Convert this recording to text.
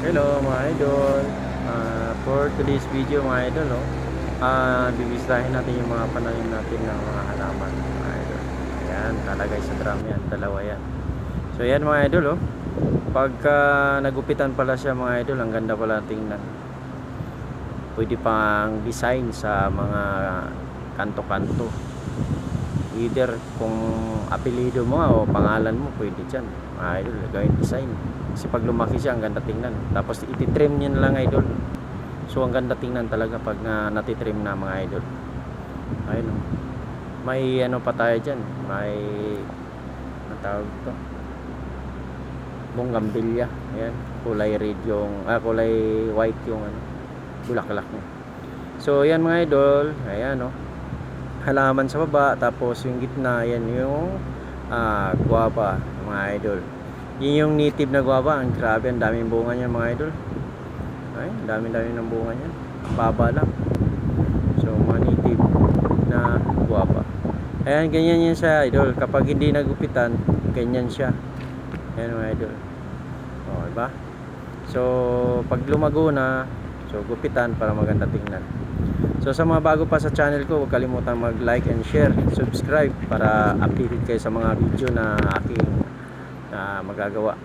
Hello mga idol. For today's video mga idol, bibisitahin natin yung mga pananim natin ng mga halaman mga idol. Ayan, talagay sa drum yan, dalawa yan. So yan mga idol, pagka nagupitan pala siya mga idol, ang ganda pala tingnan. Pwede pang design sa mga kanto-kanto. Either kung apelido mo o pangalan mo, pwede dyan mga idol, gawin design. Kasi pag lumaki siya, ang ganda tingnan. Tapos ititrim nyo na lang idol. So ang ganda tingnan talaga pag natitrim na mga idol. Ayun, may ano pa tayo dyan. May ang tawag ito, bonggambilya. Ayan, kulay red yung kulay white yung bulaklak niya. So ayan mga idol. Ayan halaman sa baba. Tapos yung gitna, ayan yung guava mga idol. Yun yung native na guava. Ang grabe, ang daming bunga niya mga idol. Ay, dami ng bunga niya. Baba lang. So mga native na guava. Ayan, ganyan yan siya idol. Kapag hindi nagupitan, ganyan siya. Ayan mga idol. O, diba? So pag lumago na, so gupitan para maganda tingnan. So sa mga bago pa sa channel ko, huwag kalimutan mag-like and share, subscribe para updated kayo sa mga video na aking magagawa.